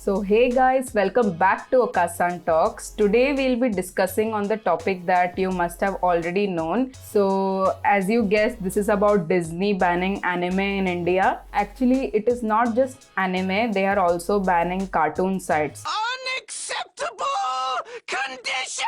So hey guys, welcome back to Okasan Talks. Today we'll be discussing on the topic that you must have already known. So as you guessed, this is about Disney banning anime in India. Actually, it is not just anime, they are also banning cartoon sites. Unacceptable condition!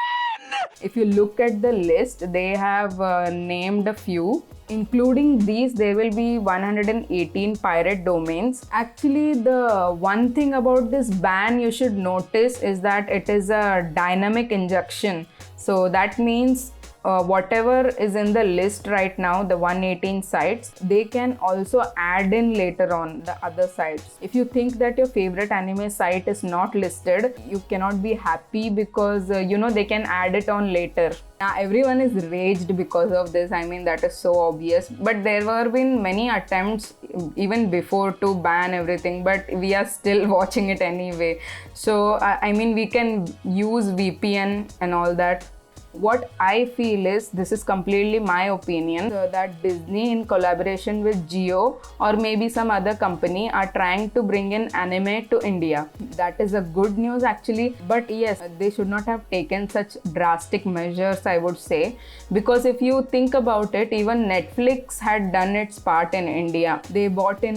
If you look at the list, they have named a few. Including these, there will be 118 pirate domains. Actually, the one thing about this ban you should notice is that it is a dynamic injection. So that means whatever is in the list right now, the 118 sites, they can also add in later on the other sites. If you think that your favorite anime site is not listed, you cannot be happy because they can add it on later. Now everyone is raged because of this. I mean, that is so obvious. But there were been many attempts even before to ban everything, but we are still watching it anyway. So I mean, we can use VPN and all that. What I feel is, this is completely my opinion, that Disney in collaboration with Jio or maybe some other company are trying to bring in anime to India. That is a good news actually, but yes, they should not have taken such drastic measures, I would say, because if you think about it, even Netflix had done its part in India. They bought in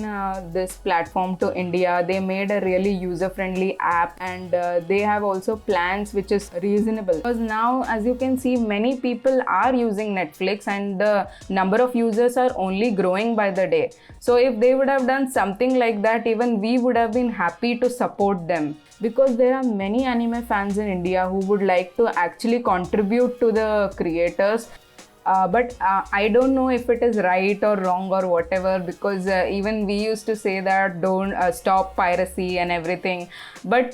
this platform to India, they made a really user-friendly app, and they have also plans which is reasonable, because now as you can see, many people are using Netflix and the number of users are only growing by the day. So if they would have done something like that, even we would have been happy to support them, because there are many anime fans in India who would like to actually contribute to the creators. But I don't know if it is right or wrong or whatever, because even we used to say that don't stop piracy and everything, but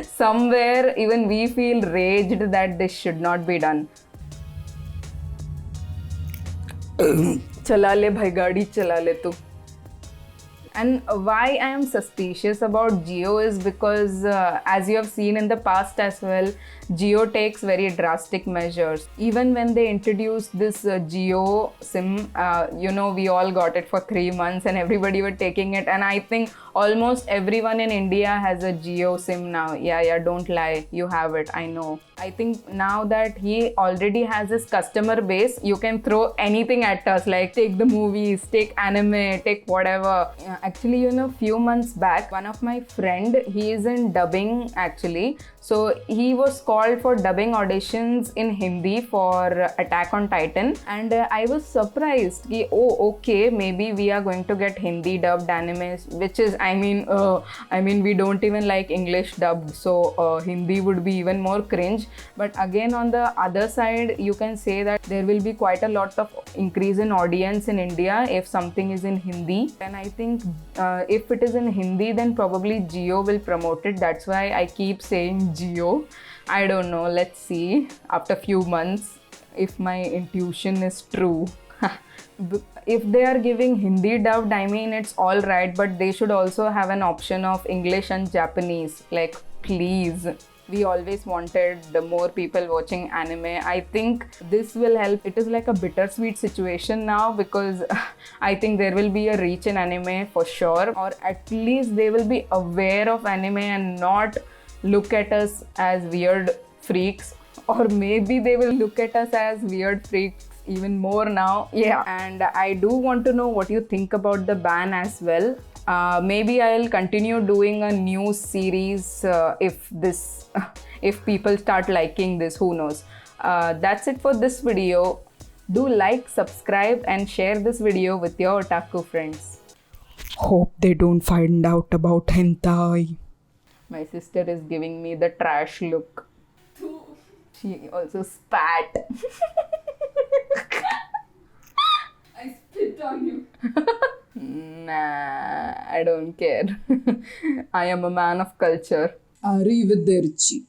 somewhere even we feel raged that this should not be done. चला ले भाई गाड़ी चला ले तू. And why I am suspicious about Jio is because as you have seen in the past as well, Jio takes very drastic measures. Even when they introduced this Jio SIM, we all got it for 3 months and everybody were taking it. And I think almost everyone in India has a Jio SIM now. Yeah, don't lie, you have it, I know. I think now that he already has his customer base, you can throw anything at us, like take the movies, take anime, take whatever. Actually, few months back, one of my friend, he is in dubbing actually. So he was called for dubbing auditions in Hindi for Attack on Titan, and I was surprised. Okay, maybe we are going to get Hindi dubbed animes, which is, I mean, we don't even like English dubbed, so Hindi would be even more cringe. But again, on the other side, you can say that there will be quite a lot of increase in audience in India if something is in Hindi. And I think if it is in Hindi, then probably Jio will promote it. That's why I keep saying Jio. I don't know, let's see after few months if my intuition is true. If they are giving Hindi dubbed, I mean, it's all right, but they should also have an option of English and Japanese. Like, please. We always wanted the more people watching anime. I think this will help. It is like a bittersweet situation now, because I think there will be a reach in anime for sure, or at least they will be aware of anime and not look at us as weird freaks, or maybe they will look at us as weird freaks even more now. Yeah, and I do want to know what you think about the ban as well. Maybe I'll continue doing a new series if people start liking this, who knows. That's it for this video. Do like, subscribe and share this video with your otaku friends. Hope they don't find out about hentai. My sister is giving me the trash look. She also spat. I spit on you. Nah, I don't care. I am a man of culture. Arrivederci.